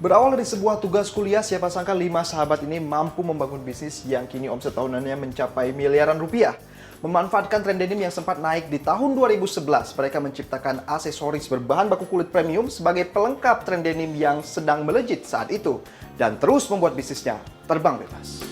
Berawal dari sebuah tugas kuliah, siapa sangka 5 sahabat ini mampu membangun bisnis yang kini omset tahunannya mencapai miliaran rupiah. Memanfaatkan tren denim yang sempat naik di tahun 2011, mereka menciptakan aksesoris berbahan baku kulit premium sebagai pelengkap tren denim yang sedang melejit saat itu dan terus membuat bisnisnya terbang bebas.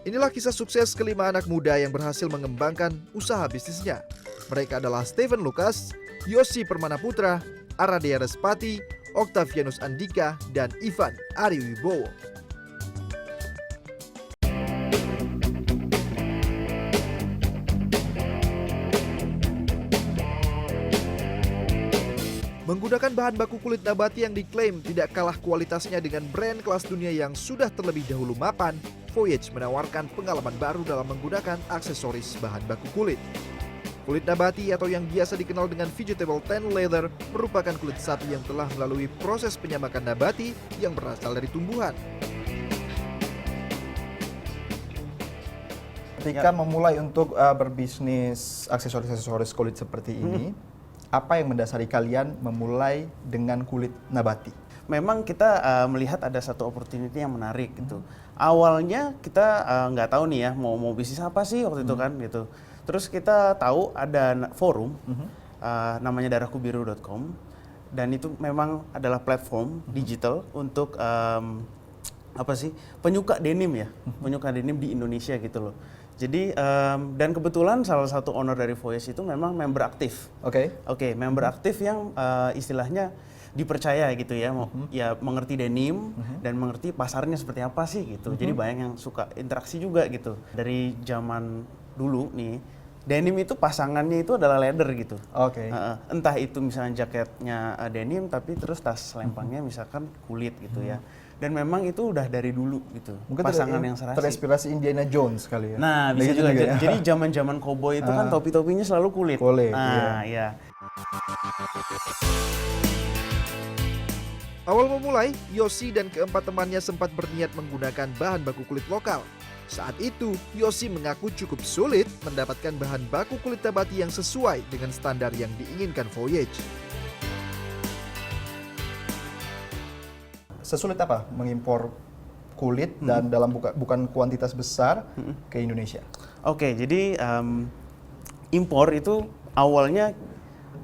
Inilah kisah sukses kelima anak muda yang berhasil mengembangkan usaha bisnisnya. Mereka adalah Steven Lucas, Yosi Permana Putra, Aradea Respati, Octavianus Andika, dan Ivan Ariwibowo. Menggunakan bahan baku kulit nabati yang diklaim tidak kalah kualitasnya dengan brand kelas dunia yang sudah terlebih dahulu mapan, Voyage menawarkan pengalaman baru dalam menggunakan aksesoris bahan baku kulit. Kulit nabati atau yang biasa dikenal dengan vegetable tan leather merupakan kulit sapi yang telah melalui proses penyamakan nabati yang berasal dari tumbuhan. Ketika memulai untuk berbisnis aksesoris-aksesoris kulit seperti ini, apa yang mendasari kalian memulai dengan kulit nabati? Memang kita melihat ada satu opportunity yang menarik gitu. Awalnya kita nggak tahu nih ya mau bisnis apa sih waktu itu kan gitu. Terus kita tahu ada forum namanya darahkubiru.com dan itu memang adalah platform digital untuk penyuka denim ya, penyuka denim di Indonesia gitu loh. Jadi dan kebetulan salah satu owner dari Voyage itu memang member aktif. Oke, member aktif yang istilahnya dipercaya gitu ya, ya mengerti denim dan mengerti pasarnya seperti apa sih gitu. Jadi banyak yang suka interaksi juga gitu. Dari zaman dulu nih, denim itu pasangannya itu adalah leather gitu. Entah itu misalnya jaketnya denim, tapi terus tas lempangnya misalkan kulit gitu ya. Dan memang itu udah dari dulu gitu. Mungkin pasangan yang serasi. Terinspirasi Indiana Jones kali ya. Nah, bisa juga. Ya? Jadi zaman-zaman cowboy itu kan topi-topinya selalu kulit. Nah, iya. Awal memulai, Yosi dan keempat temannya sempat berniat menggunakan bahan baku kulit lokal. Saat itu, Yosi mengaku cukup sulit mendapatkan bahan baku kulit nabati yang sesuai dengan standar yang diinginkan Voyage. Sesulit apa mengimpor kulit dan dalam bukan kuantitas besar ke Indonesia? Oke, jadi impor itu awalnya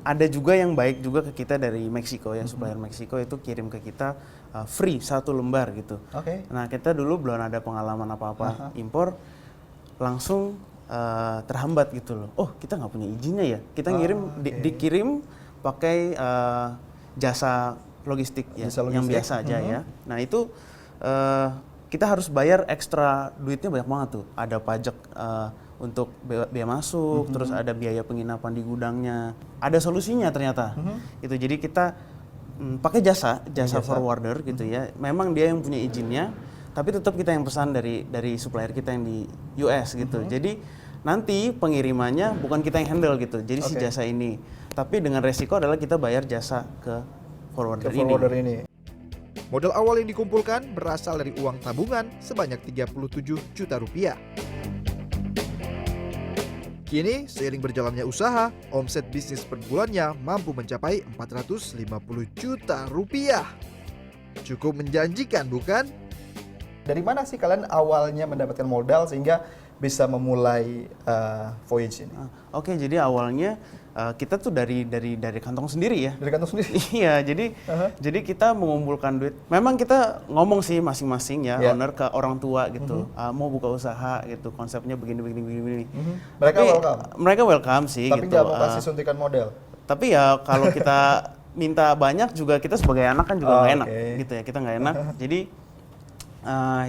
ada juga yang baik juga ke kita dari Meksiko ya, supplier Meksiko itu kirim ke kita free 1 lembar gitu. Nah kita dulu belum ada pengalaman apa-apa impor, langsung terhambat gitu loh. Oh kita nggak punya izinnya ya, kita dikirim pakai jasa logistik ya, yang biasa aja ya. Nah itu kita harus bayar ekstra duitnya banyak banget tuh. Ada pajak untuk biaya masuk, terus ada biaya penginapan di gudangnya. Ada solusinya ternyata. Itu jadi kita pakai jasa forwarder gitu ya. Memang dia yang punya izinnya, tapi tetap kita yang pesan dari supplier kita yang di US gitu. Jadi nanti pengirimannya bukan kita yang handle gitu. Jadi si jasa ini. Tapi dengan resiko adalah kita bayar jasa ke forwarder ini. Modal awal yang dikumpulkan berasal dari uang tabungan sebanyak 37 juta rupiah. Kini, seiring berjalannya usaha, omset bisnis per bulannya mampu mencapai 450 juta rupiah. Cukup menjanjikan, bukan? Dari mana sih kalian awalnya mendapatkan modal sehingga bisa memulai Voyage ini? Oke, jadi awalnya kita tuh dari kantong sendiri ya. Dari kantong sendiri? Iya, jadi kita mengumpulkan duit. Memang kita ngomong sih masing-masing ya, owner ke orang tua gitu, mau buka usaha gitu, konsepnya begini. Mereka welcome sih. Tapi gitu. nggak mau kasih suntikan modal? Tapi ya kalau kita minta banyak juga kita sebagai anak kan juga nggak enak gitu ya, kita nggak enak. Jadi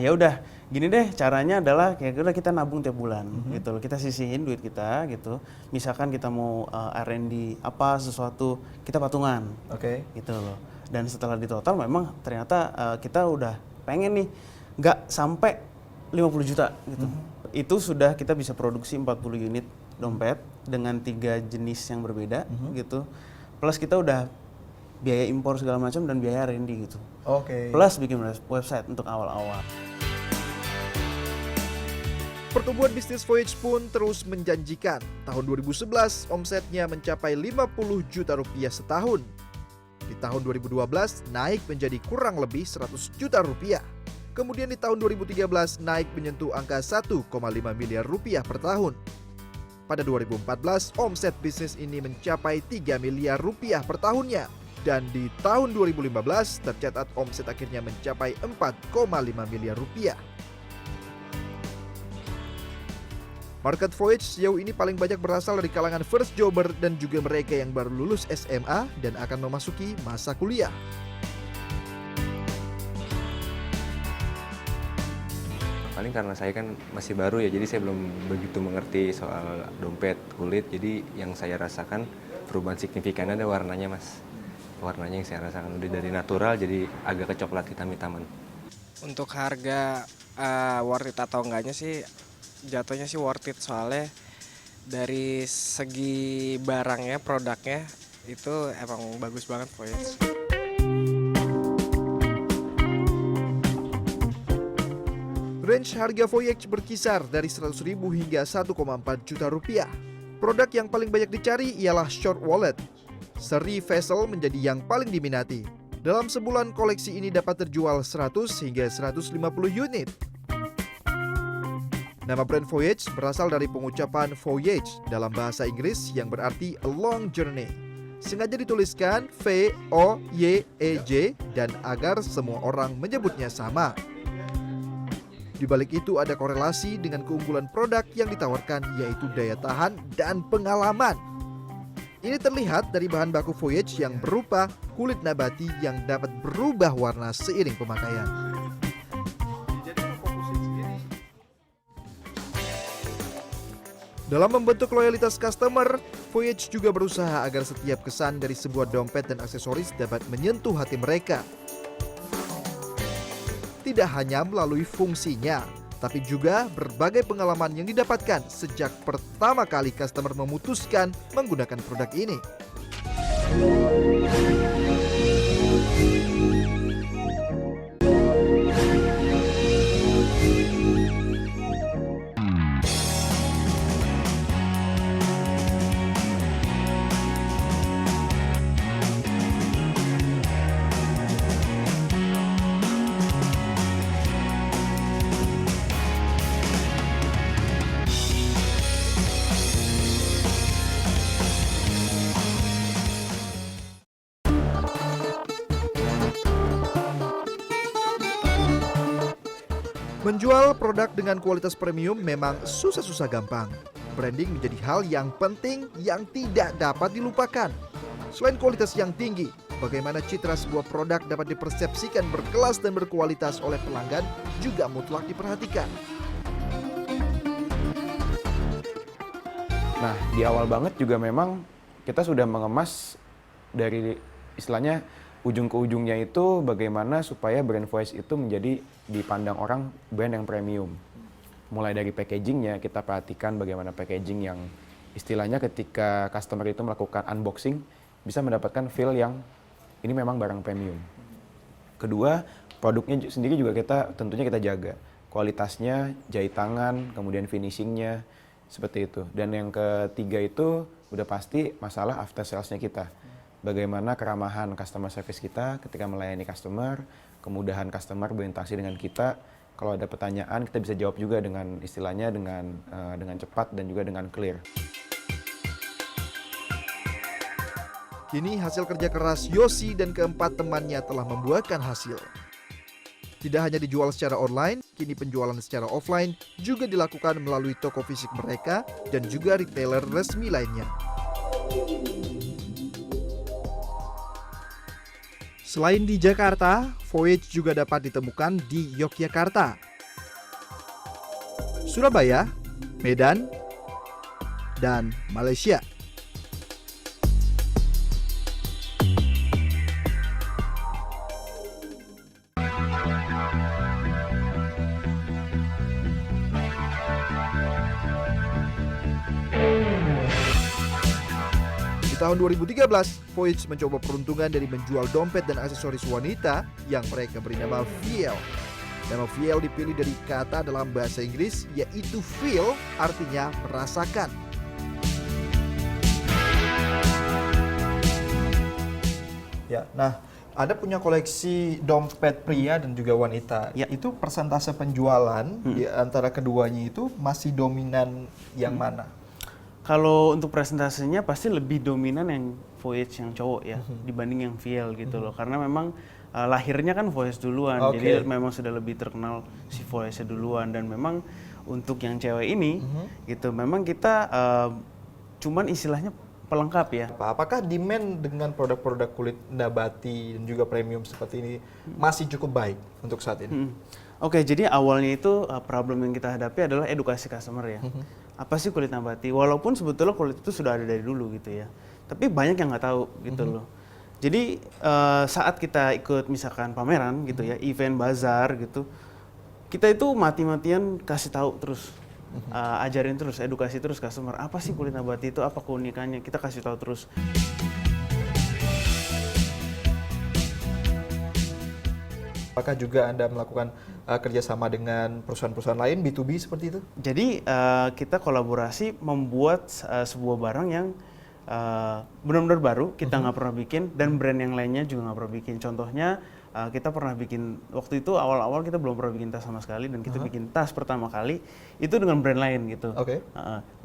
ya udah. Gini deh, caranya adalah kayak kita nabung tiap bulan gitu loh. Kita sisihin duit kita gitu. Misalkan kita mau R&D apa sesuatu, kita patungan. Gitu loh. Dan setelah ditotal memang ternyata kita udah pengen nih nggak sampai 50 juta gitu. Itu sudah kita bisa produksi 40 unit dompet dengan 3 jenis yang berbeda gitu. plus kita udah biaya impor segala macam dan biaya R&D gitu. Oke. Plus bikin website untuk awal-awal. Pertumbuhan bisnis Voyage pun terus menjanjikan. Tahun 2011, omsetnya mencapai 50 juta rupiah setahun. Di tahun 2012, naik menjadi kurang lebih 100 juta rupiah. Kemudian di tahun 2013, naik menyentuh angka 1,5 miliar rupiah per tahun. Pada 2014, omset bisnis ini mencapai 3 miliar rupiah per tahunnya. Dan di tahun 2015, tercatat omset akhirnya mencapai 4,5 miliar rupiah. Market Voyage sejauh ini paling banyak berasal dari kalangan first jobber dan juga mereka yang baru lulus SMA dan akan memasuki masa kuliah. Paling karena saya kan masih baru ya, jadi saya belum begitu mengerti soal dompet, kulit. Jadi yang saya rasakan perubahan signifikan ada warnanya, Mas. Warnanya yang saya rasakan udah dari natural jadi agak kecoklat hitam-hitaman. Untuk harga worth it atau enggaknya sih, jatuhnya sih worth it, soalnya dari segi barangnya, produknya itu emang bagus banget Voyage. Range harga Voyage berkisar dari 100.000 hingga 1,4 juta rupiah. Produk yang paling banyak dicari ialah short wallet. Seri Vessel menjadi yang paling diminati. Dalam sebulan koleksi ini dapat terjual 100 hingga 150 unit. Nama brand Voyage berasal dari pengucapan voyage dalam bahasa Inggris yang berarti a long journey. Sengaja dituliskan V-O-Y-E-J dan agar semua orang menyebutnya sama. Di balik itu ada korelasi dengan keunggulan produk yang ditawarkan, yaitu daya tahan dan pengalaman. Ini terlihat dari bahan baku Voyage yang berupa kulit nabati yang dapat berubah warna seiring pemakaian. Dalam membentuk loyalitas customer, Voyage juga berusaha agar setiap kesan dari sebuah dompet dan aksesoris dapat menyentuh hati mereka. Tidak hanya melalui fungsinya, tapi juga berbagai pengalaman yang didapatkan sejak pertama kali customer memutuskan menggunakan produk ini. Menjual produk dengan kualitas premium memang susah-susah gampang. Branding menjadi hal yang penting yang tidak dapat dilupakan. Selain kualitas yang tinggi, bagaimana citra sebuah produk dapat dipersepsikan berkelas dan berkualitas oleh pelanggan juga mutlak diperhatikan. Nah, di awal banget juga memang kita sudah mengemas dari istilahnya ujung ke ujungnya itu bagaimana supaya brand Voyage itu menjadi dipandang orang brand yang premium. Mulai dari packagingnya, kita perhatikan bagaimana packaging yang istilahnya ketika customer itu melakukan unboxing bisa mendapatkan feel yang ini memang barang premium. Kedua, produknya sendiri juga tentunya kita jaga. Kualitasnya, jahit tangan, kemudian finishingnya, seperti itu. Dan yang ketiga itu udah pasti masalah after sales-nya kita. Bagaimana keramahan customer service kita ketika melayani customer, kemudahan customer berinteraksi dengan kita. Kalau ada pertanyaan kita bisa jawab juga dengan istilahnya dengan cepat dan juga dengan clear. Kini hasil kerja keras Yosi dan keempat temannya telah membuahkan hasil. Tidak hanya dijual secara online, kini penjualan secara offline juga dilakukan melalui toko fisik mereka dan juga retailer resmi lainnya. Selain di Jakarta, Voyage juga dapat ditemukan di Yogyakarta, Surabaya, Medan, dan Malaysia. tahun 2013, Voyage mencoba peruntungan dari menjual dompet dan aksesoris wanita yang mereka beri nama Feel. Nama Feel dipilih dari kata dalam bahasa Inggris yaitu feel, artinya merasakan. Ya, nah Anda punya koleksi dompet pria dan juga wanita. Ya. Itu persentase penjualan di antara keduanya itu masih dominan yang mana? Kalau untuk presentasinya pasti lebih dominan yang Voyage yang cowok ya dibanding yang Viel gitu loh. Karena memang lahirnya kan Voyage duluan, jadi memang sudah lebih terkenal si Voyage duluan. Dan memang untuk yang cewek ini gitu, memang kita cuman istilahnya pelengkap ya. Apakah demand dengan produk-produk kulit nabati dan juga premium seperti ini masih cukup baik untuk saat ini? Oke, jadi awalnya itu problem yang kita hadapi adalah edukasi customer ya. Apa sih kulit nabati? Walaupun sebetulnya kulit itu sudah ada dari dulu gitu ya. Tapi banyak yang nggak tahu gitu loh. Jadi saat kita ikut misalkan pameran gitu ya, event bazar gitu, kita itu mati-matian kasih tahu terus. Ajarin terus, edukasi terus customer, apa sih kulit nabati itu, apa keunikannya, kita kasih tahu terus. Apakah juga Anda melakukan kerjasama dengan perusahaan-perusahaan lain, B2B seperti itu? Jadi kita kolaborasi membuat sebuah barang yang benar-benar baru, kita nggak pernah bikin, dan brand yang lainnya juga nggak pernah bikin. Contohnya kita pernah bikin, waktu itu awal-awal kita belum pernah bikin tas sama sekali, dan kita bikin tas pertama kali itu dengan brand lain gitu.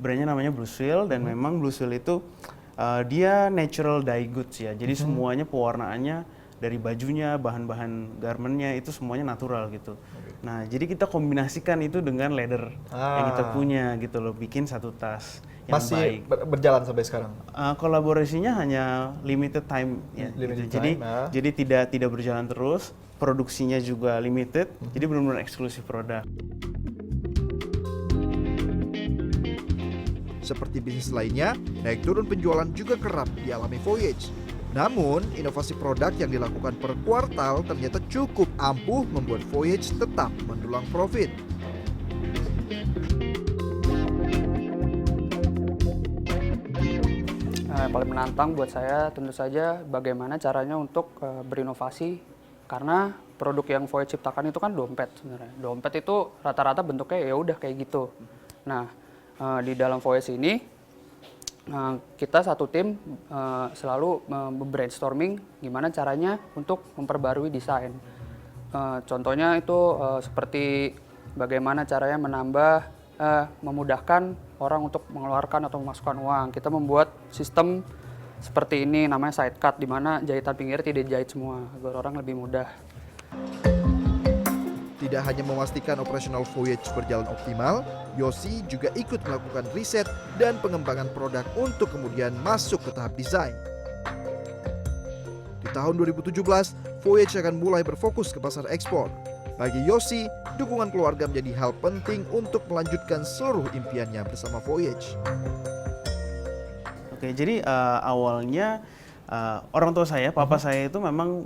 Brandnya namanya Blue Seal, dan memang Blue Seal itu dia natural dye goods ya, jadi semuanya pewarnaannya dari bajunya, bahan-bahan garmentnya itu semuanya natural gitu. Nah, jadi kita kombinasikan itu dengan leather yang kita punya gitu loh, bikin satu tas yang masih baik. berjalan sampai sekarang? Kolaborasinya hanya limited time ya. Limited Gitu. time, Jadi tidak berjalan terus, produksinya juga limited, jadi benar-benar eksklusif produk. Seperti bisnis lainnya, naik turun penjualan juga kerap dialami Voyage. Namun, inovasi produk yang dilakukan per kuartal ternyata cukup ampuh membuat Voyage tetap mendulang profit. Yang paling menantang buat saya tentu saja bagaimana caranya untuk berinovasi, karena produk yang Voyage ciptakan itu kan dompet sebenarnya. Dompet itu rata-rata bentuknya ya udah kayak gitu. Nah, di dalam Voyage ini kita satu tim selalu brainstorming gimana caranya untuk memperbarui desain. Contohnya itu seperti bagaimana caranya memudahkan orang untuk mengeluarkan atau memasukkan uang. Kita membuat sistem seperti ini namanya side cut, di mana jahitan pinggir tidak dijahit semua agar orang lebih mudah. Tidak hanya memastikan operasional Voyage berjalan optimal, Yosi juga ikut melakukan riset dan pengembangan produk untuk kemudian masuk ke tahap desain. Di tahun 2017, Voyage akan mulai berfokus ke pasar ekspor. Bagi Yosi, dukungan keluarga menjadi hal penting untuk melanjutkan seluruh impiannya bersama Voyage. Oke, jadi awalnya orang tua saya, papa saya itu memang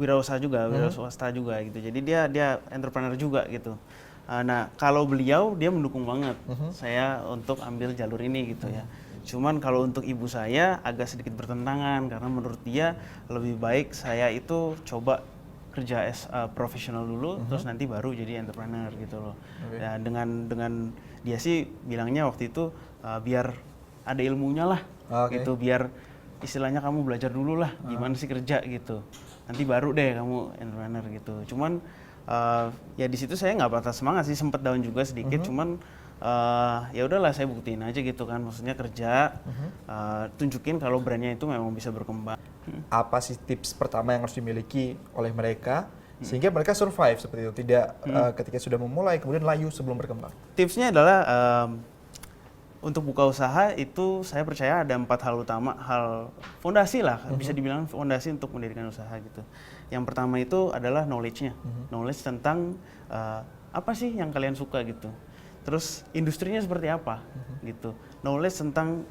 wirausaha juga, wirausaha juga gitu. Jadi dia entrepreneur juga gitu. Nah, kalau beliau dia mendukung banget saya untuk ambil jalur ini gitu ya. Cuman kalau untuk ibu saya agak sedikit bertentangan, karena menurut dia lebih baik saya itu coba kerja as profesional dulu, terus nanti baru jadi entrepreneur gitu loh. Dan dengan dia sih bilangnya waktu itu biar ada ilmunya lah, gitu, biar istilahnya kamu belajar dulu lah gimana sih kerja gitu. Nanti baru deh kamu entrepreneur gitu. Cuman ya di situ saya nggak patah semangat sih, sempet down juga sedikit. Cuman ya udahlah, saya buktiin aja gitu kan, maksudnya kerja, tunjukin kalau brandnya itu memang bisa berkembang. Apa sih tips pertama yang harus dimiliki oleh mereka sehingga mereka survive seperti itu, tidak ketika sudah memulai kemudian layu sebelum berkembang? Tipsnya adalah untuk buka usaha itu saya percaya ada 4 hal utama, hal fondasi lah, bisa dibilang fondasi untuk mendirikan usaha gitu. Yang pertama itu adalah knowledge-nya, knowledge tentang apa sih yang kalian suka gitu. Terus industrinya seperti apa gitu, knowledge tentang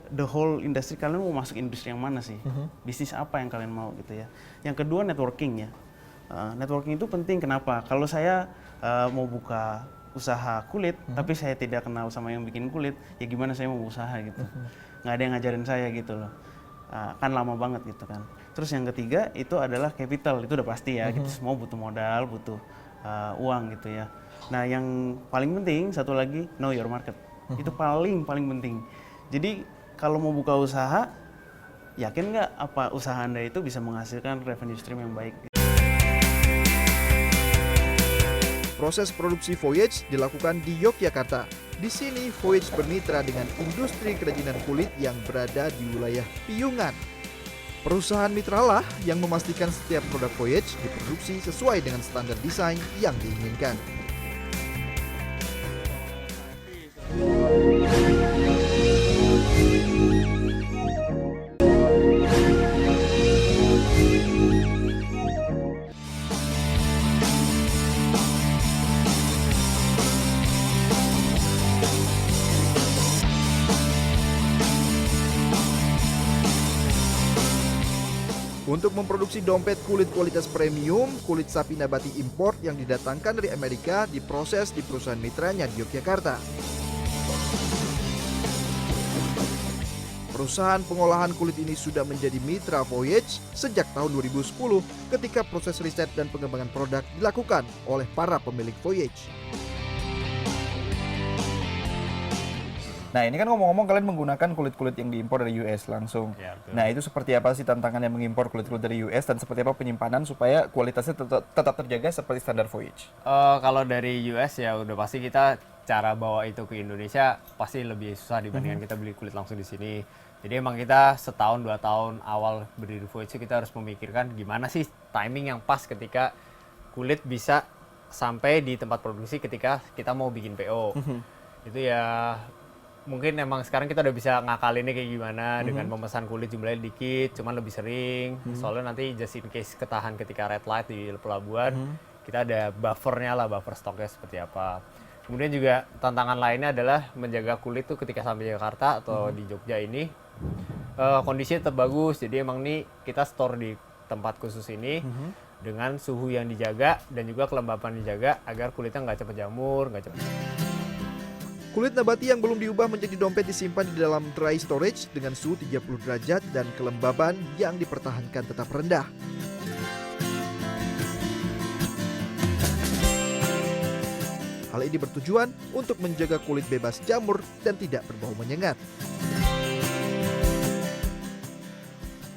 the whole industry, kalian mau masuk industri yang mana sih, bisnis apa yang kalian mau gitu ya. Yang kedua networking ya, networking itu penting. Kenapa? Kalau saya mau buka usaha kulit, tapi saya tidak kenal sama yang bikin kulit, ya gimana saya mau usaha gitu. Nggak ada yang ngajarin saya gitu loh. Kan lama banget gitu kan. Terus yang ketiga itu adalah capital, itu udah pasti ya, kita semua butuh modal, butuh uang gitu ya. Nah yang paling penting satu lagi, know your market. Itu paling penting. Jadi kalau mau buka usaha, yakin nggak apa usaha Anda itu bisa menghasilkan revenue stream yang baik? Proses produksi Voyage dilakukan di Yogyakarta. Di sini Voyage bermitra dengan industri kerajinan kulit yang berada di wilayah Piungan. Perusahaan mitralah yang memastikan setiap produk Voyage diproduksi sesuai dengan standar desain yang diinginkan. Untuk memproduksi dompet kulit kualitas premium, kulit sapi nabati import yang didatangkan dari Amerika diproses di perusahaan mitranya di Yogyakarta. Perusahaan pengolahan kulit ini sudah menjadi mitra Voyage sejak tahun 2010 ketika proses riset dan pengembangan produk dilakukan oleh para pemilik Voyage. Nah ini kan ngomong-ngomong kalian menggunakan kulit-kulit yang diimpor dari US langsung. Ya, betul. Nah itu seperti apa sih tantangan yang mengimpor kulit-kulit dari US dan seperti apa penyimpanan supaya kualitasnya tetap terjaga seperti standar Voyage? Kalau dari US ya udah pasti kita cara bawa itu ke Indonesia pasti lebih susah dibandingkan kita beli kulit langsung di sini. Jadi emang kita setahun 2 tahun awal berdiri Voyage kita harus memikirkan gimana sih timing yang pas ketika kulit bisa sampai di tempat produksi ketika kita mau bikin PO. Itu ya mungkin emang sekarang kita udah bisa ngakalinnya kayak gimana dengan memesan kulit jumlahnya dikit, cuman lebih sering. Soalnya nanti just in case ketahan ketika red light di pelabuhan, kita ada buffernya lah, buffer stoknya seperti apa. Kemudian juga tantangan lainnya adalah menjaga kulit tuh ketika sampai Jakarta atau di Jogja ini kondisinya tetap bagus. Jadi emang nih kita store di tempat khusus ini dengan suhu yang dijaga dan juga kelembapan dijaga agar kulitnya nggak cepet jamur, nggak cepet. Kulit nabati yang belum diubah menjadi dompet disimpan di dalam dry storage dengan suhu 30 derajat dan kelembaban yang dipertahankan tetap rendah. Hal ini bertujuan untuk menjaga kulit bebas jamur dan tidak berbau menyengat.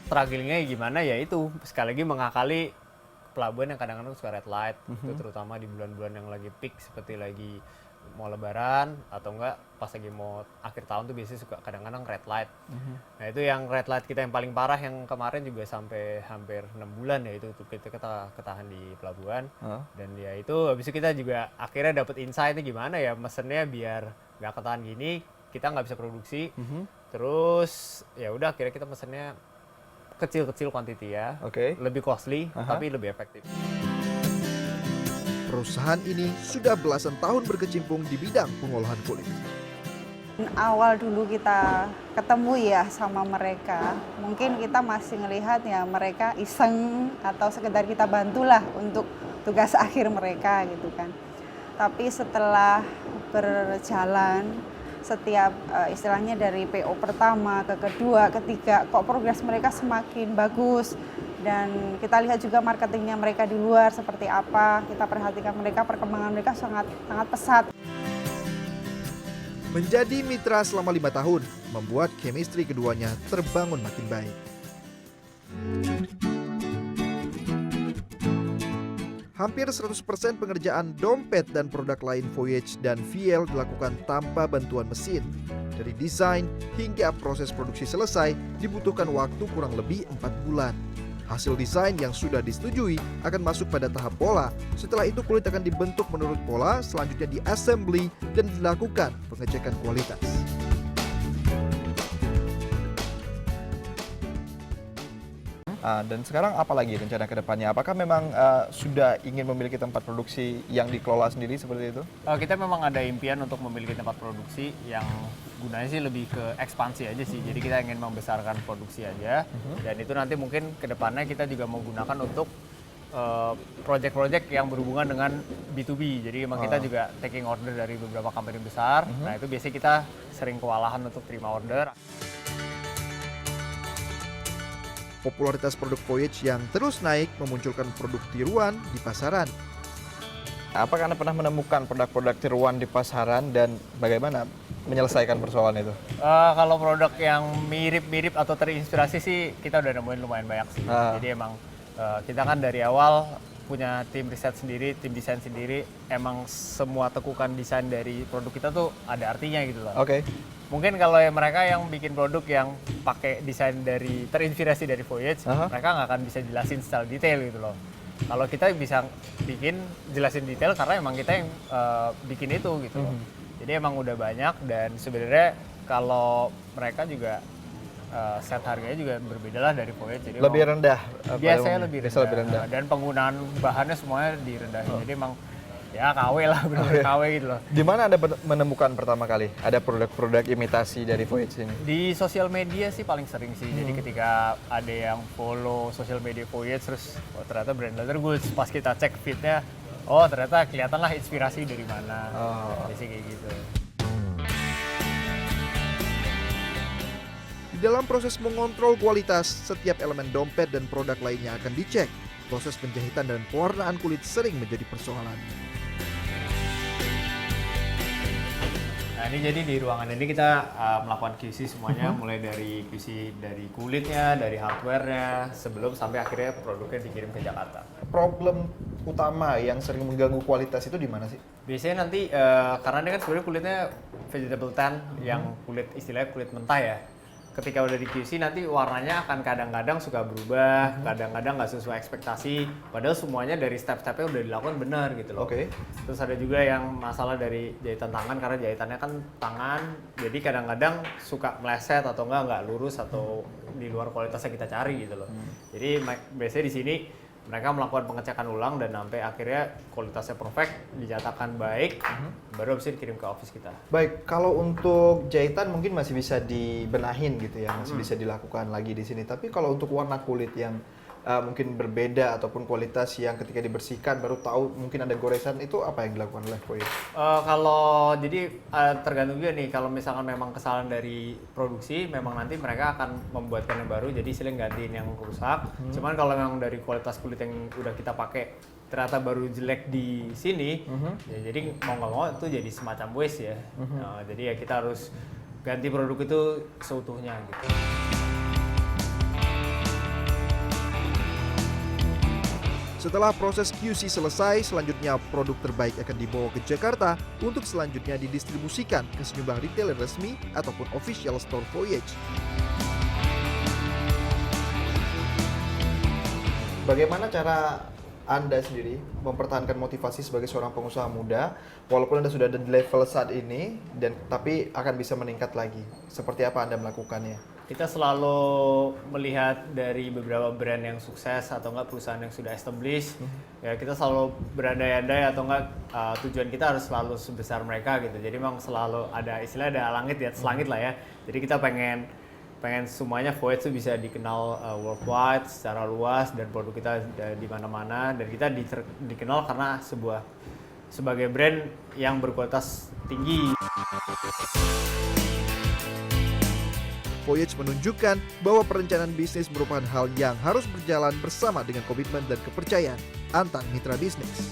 Strugglingnya gimana ya itu sekali lagi mengakali pelabuhan yang kadang-kadang suka red light, itu terutama di bulan-bulan yang lagi peak seperti lagi mau lebaran atau enggak pas lagi mau akhir tahun tuh biasanya suka kadang-kadang red light. Nah itu yang red light kita yang paling parah yang kemarin juga sampai hampir 6 bulan ya itu kita ketahan di pelabuhan. Dan ya itu habis itu kita juga akhirnya dapat insight-nya gimana ya mesennya biar nggak ketahan gini kita nggak bisa produksi. Terus ya udah akhirnya kita mesennya kecil-kecil quantity ya, lebih costly tapi lebih efektif. Perusahaan ini sudah belasan tahun berkecimpung di bidang pengolahan kulit. Awal dulu kita ketemu ya sama mereka, mungkin kita masih ngelihat ya mereka iseng atau sekedar kita bantulah untuk tugas akhir mereka gitu kan. Tapi setelah berjalan, setiap istilahnya dari PO pertama ke kedua, ketiga, kok progres mereka semakin bagus. Dan kita lihat juga marketingnya mereka di luar seperti apa, kita perhatikan mereka, perkembangan mereka sangat pesat. Menjadi mitra selama 5 tahun, membuat chemistry keduanya terbangun makin baik. Hampir 100% pengerjaan dompet dan produk lain Voyage dan VL dilakukan tanpa bantuan mesin. Dari desain hingga proses produksi selesai dibutuhkan waktu kurang lebih 4 bulan. Hasil desain yang sudah disetujui akan masuk pada tahap pola. Setelah itu kulit akan dibentuk menurut pola, selanjutnya di-assembly dan dilakukan pengecekan kualitas. Dan sekarang apa lagi rencana ke depannya? Apakah memang sudah ingin memiliki tempat produksi yang dikelola sendiri seperti itu? Kita memang ada impian untuk memiliki tempat produksi yang gunanya sih lebih ke ekspansi aja sih. Jadi kita ingin membesarkan produksi aja. Dan itu nanti mungkin ke depannya kita juga mau gunakan untuk project-project yang berhubungan dengan B2B. Jadi emang kita juga taking order dari beberapa company besar. Nah itu biasanya kita sering kewalahan untuk terima order. Popularitas produk Voyage yang terus naik memunculkan produk tiruan di pasaran. Apakah Anda pernah menemukan produk-produk tiruan di pasaran dan bagaimana menyelesaikan persoalan itu? Kalau produk yang mirip-mirip atau terinspirasi sih kita udah nemuin lumayan banyak sih. Jadi emang kita kan dari awal punya tim riset sendiri, tim desain sendiri. Emang semua tekukan desain dari produk kita tuh ada artinya gitu loh. Oke. Mungkin kalau mereka yang bikin produk yang pakai desain dari terinspirasi dari Voyage, mereka nggak akan bisa jelasin secara detail gitu loh. Kalau kita bisa jelasin detail karena emang kita yang bikin itu gitu loh. Jadi emang udah banyak dan sebenarnya kalau mereka juga set harganya juga berbeda lah dari Voyage. Jadi Lebih rendah? Biasanya lebih Biasa rendah. Dan penggunaan bahannya semuanya direndahin. Jadi emang ya KW lah, benar-benar KW gitu loh. Di mana Anda menemukan pertama kali ada produk-produk imitasi dari Voyage ini? Di sosial media sih paling sering sih. Jadi ketika ada yang follow sosial media Voyage terus ternyata brand leather goods, pas kita cek feednya, oh ternyata kelihatan lah inspirasi dari mana. Jadi kayak gitu. Di dalam proses mengontrol kualitas, setiap elemen dompet dan produk lainnya akan dicek. Proses penjahitan dan pewarnaan kulit sering menjadi persoalan. Nah ini jadi di ruangan ini kita melakukan QC semuanya, mulai dari QC dari kulitnya, dari hardware-nya, sebelum sampai akhirnya produknya dikirim ke Jakarta. Problem utama yang sering mengganggu kualitas itu di mana sih? Biasanya nanti, karena ini kan sebenarnya kulitnya vegetable tan, yang kulit istilahnya kulit mentah ya. Ketika udah di QC nanti warnanya akan kadang-kadang suka berubah, kadang-kadang nggak sesuai ekspektasi. Padahal semuanya dari step-stepnya udah dilakukan benar gitu loh. Oke. Terus ada juga yang masalah dari jahitan tangan karena jahitannya kan tangan, jadi kadang-kadang suka meleset atau nggak lurus atau di luar kualitasnya kita cari gitu loh. Jadi biasanya di sini mereka melakukan pengecekan ulang dan sampai akhirnya kualitasnya perfect, dinyatakan baik, baru habis itu dikirim ke office kita. Baik, kalau untuk jahitan mungkin masih bisa dibenahin gitu ya, masih bisa dilakukan lagi di sini. Tapi kalau untuk warna kulit yang mungkin berbeda ataupun kualitas yang ketika dibersihkan baru tahu mungkin ada goresan, itu apa yang dilakukan oleh Voyage? Kalau jadi tergantung juga nih, kalau misalkan memang kesalahan dari produksi, memang nanti mereka akan membuatkan yang baru, jadi silih gantiin yang rusak. Cuman kalau memang dari kualitas kulit yang udah kita pakai ternyata baru jelek di sini, ya jadi mau nggak mau itu jadi semacam waste ya. Jadi ya kita harus ganti produk itu seutuhnya gitu. Setelah proses QC selesai, selanjutnya produk terbaik akan dibawa ke Jakarta untuk selanjutnya didistribusikan ke sejumlah retailer resmi ataupun official store Voyage. Bagaimana cara Anda sendiri mempertahankan motivasi sebagai seorang pengusaha muda, walaupun Anda sudah ada di level saat ini, tapi akan bisa meningkat lagi? Seperti apa Anda melakukannya? Kita selalu melihat dari beberapa brand yang sukses atau enggak perusahaan yang sudah established, ya kita selalu berandai-andai atau enggak tujuan kita harus selalu sebesar mereka gitu. Jadi memang selalu ada istilah ada langit di atas langit lah ya. Jadi kita pengen semuanya Voyage itu bisa dikenal worldwide secara luas dan produk kita di mana-mana, dan kita dikenal karena sebagai brand yang berkualitas tinggi. Voyage menunjukkan bahwa perencanaan bisnis merupakan hal yang harus berjalan bersama dengan komitmen dan kepercayaan antar mitra bisnis.